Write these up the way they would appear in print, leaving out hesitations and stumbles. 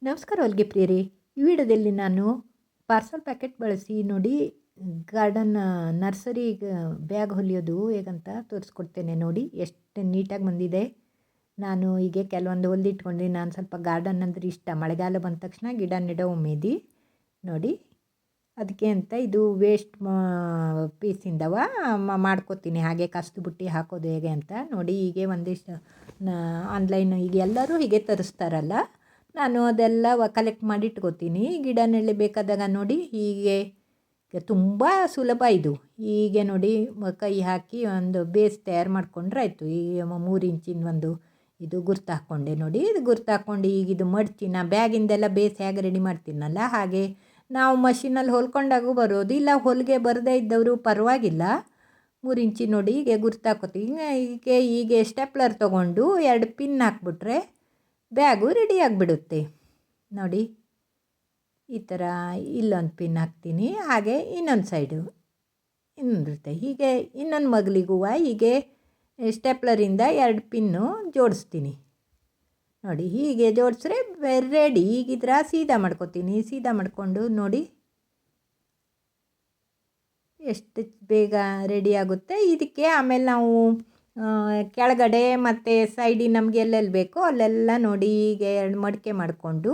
ನಮಸ್ಕಾರ ಹೊಲಿಗೆ ಪ್ರಿಯರೇ. ಈ ವಿಡಿಯೋದಲ್ಲಿ ನಾನು ಪಾರ್ಸಲ್ ಪ್ಯಾಕೆಟ್ ಬಳಸಿ ನೋಡಿ ಗಾರ್ಡನ್ ನರ್ಸರಿ ಬ್ಯಾಗ್ ಹೊಲಿಯೋದು ಹೇಗಂತ ತೋರಿಸ್ಕೊಡ್ತೇನೆ. ನೋಡಿ ಎಷ್ಟು ನೀಟಾಗಿ ಬಂದಿದೆ. ನಾನು ಹೀಗೆ ಕೆಲವೊಂದು ಹೊಲಿದಿಟ್ಕೊಂಡ್ರೆ ನಾನು ಸ್ವಲ್ಪ ಗಾರ್ಡನ್ ಅಂದರೆ ಇಷ್ಟ. ಮಳೆಗಾಲ ಬಂದ ತಕ್ಷಣ ಗಿಡ ನೆಡೋ ಉಮೇದಿ ನೋಡಿ. ಅದಕ್ಕೆ ಅಂತ ಇದು ವೇಸ್ಟ್ ಪೀಸಿಂದವ ಮಾಡ್ಕೋತೀನಿ. ಹಾಗೆ ಕಸ್ದು ಬುಟ್ಟಿ ಹಾಕೋದು ಹೇಗೆ ಅಂತ ನೋಡಿ. ಹೀಗೆ ಒಂದಿಷ್ಟು ಆನ್ಲೈನ್ ಈಗ ಎಲ್ಲರೂ ಹೀಗೆ ತರಿಸ್ತಾರಲ್ಲ, ನಾನು ಅದೆಲ್ಲ ಕಲೆಕ್ಟ್ ಮಾಡಿ ಇಟ್ಕೋತೀನಿ. ಗಿಡ ನೆಡಬೇಕಾದಾಗ ನೋಡಿ ಹೀಗೆ ತುಂಬ ಸುಲಭ ಇದು. ಹೀಗೆ ನೋಡಿ ಕೈ ಹಾಕಿ ಒಂದು ಬೇಸ್ ತಯಾರು ಮಾಡ್ಕೊಂಡ್ರೆ ಆಯಿತು. ಈಗ 3 ಇಂಚಿನ ಒಂದು ಇದು ಗುರ್ತು ಹಾಕ್ಕೊಂಡೆ ನೋಡಿ. ಇದು ಗುರ್ತು ಹಾಕ್ಕೊಂಡು ಈಗ ಇದು ಮಡಚಿ ನಾ ಬ್ಯಾಗಿಂದೆಲ್ಲ ಬೇಸ್ ಹೇಗೆ ರೆಡಿ ಮಾಡ್ತೀನಲ್ಲ ಹಾಗೆ ನಾವು ಮಷಿನಲ್ಲಿ ಹೊಲ್ಕೊಂಡಾಗೂ ಬರೋದು. ಇಲ್ಲ ಹೊಲಿಗೆ ಬರದೇ ಇದ್ದವರು ಪರವಾಗಿಲ್ಲ. 3 ಇಂಚಿ ನೋಡಿ ಹೀಗೆ ಗುರ್ತು ಹಾಕೋತೀನಿ. ಹೀಗೆ ಸ್ಟೆಪ್ಲರ್ ತೊಗೊಂಡು 2 ಪಿನ್ ಹಾಕ್ಬಿಟ್ರೆ ಬ್ಯಾಗು ರೆಡಿ ಆಗಿಬಿಡುತ್ತೆ ನೋಡಿ. ಈ ಥರ ಇಲ್ಲೊಂದು ಪಿನ್ ಹಾಕ್ತೀನಿ, ಹಾಗೆ ಇನ್ನೊಂದು ಸೈಡು ಇನ್ನೊಂದಿರುತ್ತೆ. ಹೀಗೆ ಇನ್ನೊಂದು ಮಗ್ಲಿಗೂ ಹೀಗೆ ಸ್ಟೆಪ್ಲರಿಂದ 2 ಪಿನ್ನು ಜೋಡಿಸ್ತೀನಿ ನೋಡಿ. ಹೀಗೆ ಜೋಡಿಸ್ರೆ ರೆಡಿ. ಈಗಿದ್ರೆ ಸೀದಾ ಮಾಡ್ಕೊತೀನಿ. ಸೀದಾ ಮಾಡಿಕೊಂಡು ನೋಡಿ ಎಷ್ಟು ಬೇಗ ರೆಡಿ ಆಗುತ್ತೆ. ಇದಕ್ಕೆ ಆಮೇಲೆ ನಾವು ಕೆಳಗಡೆ ಮತ್ತು ಸೈಡಿಗೆ ನಮಗೆ ಎಲ್ಲೆಲ್ಲಿ ಬೇಕೋ ಅಲ್ಲೆಲ್ಲ ನೋಡಿ ಹೀಗೆ 2 ಮಡಿಕೆ ಮಾಡಿಕೊಂಡು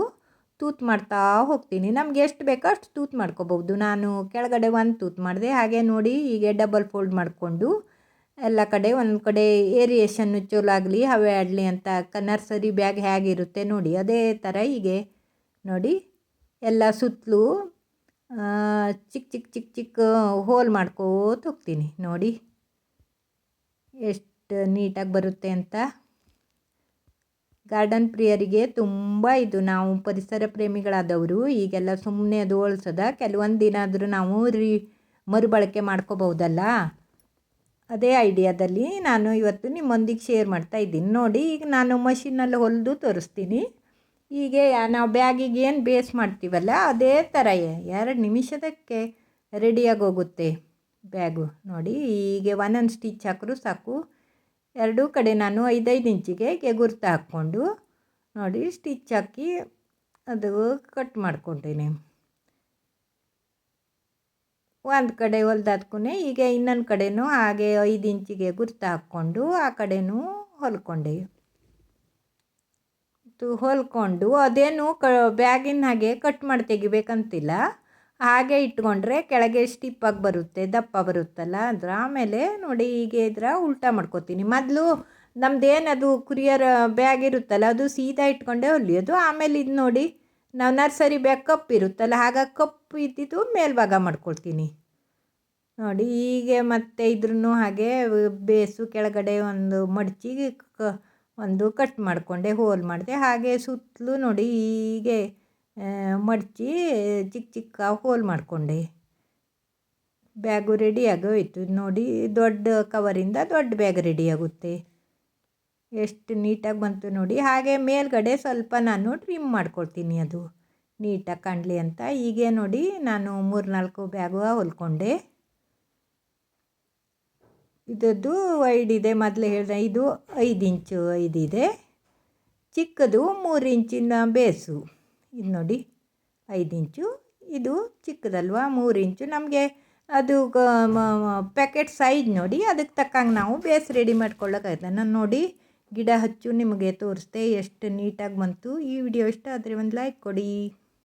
ತೂತು ಮಾಡ್ತಾ ಹೋಗ್ತೀನಿ. ನಮ್ಗೆ ಎಷ್ಟು ಬೇಕೋ ಅಷ್ಟು ತೂತು ಮಾಡ್ಕೋಬೋದು. ನಾನು ಕೆಳಗಡೆ ಒಂದು ತೂತು ಮಾಡಿದೆ. ಹಾಗೆ ನೋಡಿ ಹೀಗೆ ಡಬಲ್ ಫೋಲ್ಡ್ ಮಾಡಿಕೊಂಡು ಎಲ್ಲ ಕಡೆ ಒಂದು ಕಡೆ ಏರಿಯೇಷನ್ನು ಚಲೋ ಆಗಲಿ, ಹವೆ ಆಡಲಿ ಅಂತ ನರ್ಸರಿ ಬ್ಯಾಗ್ ಹೇಗಿರುತ್ತೆ ನೋಡಿ ಅದೇ ಥರ ಹೀಗೆ ನೋಡಿ ಎಲ್ಲ ಸುತ್ತಲೂ ಚಿಕ್ಕ ಚಿಕ್ಕ ಚಿಕ್ಕ ಚಿಕ್ಕ ಹೋಲ್ ಮಾಡ್ಕೋತ ಹೋಗ್ತೀನಿ ನೋಡಿ ಎಷ್ಟು ನೀಟಾಗಿ ಬರುತ್ತೆ ಅಂತ. ಗಾರ್ಡನ್ ಪ್ರಿಯರಿಗೆ ತುಂಬ ಇದು. ನಾವು ಪರಿಸರ ಪ್ರೇಮಿಗಳಾದವರು ಈಗೆಲ್ಲ ಸುಮ್ಮನೆ ಅದು ಹೋಲ್ಸೋದ, ಕೆಲವೊಂದು ದಿನ ಆದರೂ ನಾವು ಮರುಬಳಕೆ ಮಾಡ್ಕೋಬಹುದಲ್ಲ. ಅದೇ ಐಡಿಯಾದಲ್ಲಿ ನಾನು ಇವತ್ತು ನಿಮ್ಮೊಂದಿಗೆ ಶೇರ್ ಮಾಡ್ತಾ ಇದ್ದೀನಿ ನೋಡಿ. ಈಗ ನಾನು ಮಷಿನಲ್ಲಿ ಹೊಲಿದು ತೋರಿಸ್ತೀನಿ. ಹೀಗೆ ನಾವು ಬ್ಯಾಗಿಗೆ ಏನು ಬೇಸ್ ಮಾಡ್ತೀವಲ್ಲ ಅದೇ ಥರ 2 ನಿಮಿಷದಕ್ಕೆ ರೆಡಿಯಾಗಿ ಹೋಗುತ್ತೆ ಬ್ಯಾಗು ನೋಡಿ. ಹೀಗೆ ಒಂದೊಂದು ಸ್ಟಿಚ್ ಹಾಕಿದ್ರು ಸಾಕು. 2 ಕಡೆ ನಾನು 5-5 ಇಂಚಿಗೆ ಗುರ್ತು ಹಾಕ್ಕೊಂಡು ನೋಡಿ ಸ್ಟಿಚ್ ಹಾಕಿ ಅದು ಕಟ್ ಮಾಡ್ಕೊತೀನಿ. ಒಂದು ಕಡೆ ಹೊಲ್ದಾದ್ಕೂ ಈಗ ಇನ್ನೊಂದು ಕಡೆನೂ ಹಾಗೆ 5 ಇಂಚಿಗೆ ಗುರ್ತು ಹಾಕ್ಕೊಂಡು ಆ ಕಡೆನೂ ಹೊಲ್ಕೊಂಡೆ. ಹೊಲ್ಕೊಂಡು ಅದೇನು ಬ್ಯಾಗಿನ ಹಾಗೆ ಕಟ್ ಮಾಡಿ ತೆಗಿಬೇಕಂತಿಲ್ಲ. ಹಾಗೆ ಇಟ್ಕೊಂಡ್ರೆ ಕೆಳಗೆ ಸ್ಟಿಪ್ಪಾಗಿ ಬರುತ್ತೆ, ದಪ್ಪ ಬರುತ್ತಲ್ಲ ಅದ್ರ. ಆಮೇಲೆ ನೋಡಿ ಹೀಗೆ ಇದ್ರೆ ಉಲ್ಟಾ ಮಾಡ್ಕೋತೀನಿ. ಮೊದಲು ನಮ್ಮದೇನದು ಕುರಿಯರ್ ಬ್ಯಾಗ್ ಇರುತ್ತಲ್ಲ ಅದು ಸೀದಾ ಇಟ್ಕೊಂಡೆ ಹೊಲಿಯೋದು. ಆಮೇಲೆ ಇದು ನೋಡಿ ನಾವು ನರ್ಸರಿ ಬ್ಯಾಗ್ ಕಪ್ಪು ಇರುತ್ತಲ್ಲ ಹಾಗಾಗಿ ಕಪ್ಪು ಇದ್ದಿದ್ದು ಮೇಲ್ಭಾಗ ಮಾಡ್ಕೊಳ್ತೀನಿ ನೋಡಿ. ಹೀಗೆ ಮತ್ತು ಇದ್ರೂ ಹಾಗೆ ಬೇಸು ಕೆಳಗಡೆ ಒಂದು ಮಡಚಿ ಒಂದು ಕಟ್ ಮಾಡಿಕೊಂಡೆ, ಹೋಲ್ ಮಾಡಿದೆ. ಹಾಗೆ ಸುತ್ತಲೂ ನೋಡಿ ಹೀಗೆ ಮಡಚಿ ಚಿಕ್ಕ ಚಿಕ್ಕ ಹೋಲ್ ಮಾಡಿಕೊಂಡೆ. ಬ್ಯಾಗು ರೆಡಿ ಆಗೋಯಿತು ನೋಡಿ. ದೊಡ್ಡ ಕವರಿಂದ ದೊಡ್ಡ ಬ್ಯಾಗ್ ರೆಡಿ ಆಗುತ್ತೆ. ಎಷ್ಟು ನೀಟಾಗಿ ಬಂತು ನೋಡಿ. ಹಾಗೆ ಮೇಲ್ಗಡೆ ಸ್ವಲ್ಪ ನಾನು ಟ್ರಿಮ್ ಮಾಡ್ಕೊಳ್ತೀನಿ ಅದು ನೀಟಾಗಿ ಕಾಣಲಿ ಅಂತ. ಹೀಗೆ ನೋಡಿ ನಾನು 3-4 ಬ್ಯಾಗು ಹೊಲ್ಕೊಂಡೆ. ಇದದ್ದು ವೈಡ್ ಇದೆ, ಮೊದಲೇ ಹೇಳಿದೆ. ಇದು 5 ಇಂಚು 5 ಇದೆ. ಚಿಕ್ಕದು 3 ಇಂಚಿನ ಬೇಸು ಇದು ನೋಡಿ 5 ಇಂಚು. ಇದು ಚಿಕ್ಕದಲ್ವಾ 3 ಇಂಚು. ನಮಗೆ ಅದು ಪ್ಯಾಕೆಟ್ ಸೈಜ್ ನೋಡಿ ಅದಕ್ಕೆ ತಕ್ಕಂಗೆ ನಾವು ಬೇಸ್ ರೆಡಿ ಮಾಡ್ಕೊಳ್ಳೋಕ್ಕಾಯ್ತು. ನಾನು ನೋಡಿ ಗಿಡ ಹಚ್ಚು ನಿಮಗೆ ತೋರಿಸ್ದೆ ಎಷ್ಟು ನೀಟಾಗಿ ಬಂತು. ಈ ವಿಡಿಯೋ ಇಷ್ಟ ಆದರೆ ಒಂದು ಲೈಕ್ ಕೊಡಿ.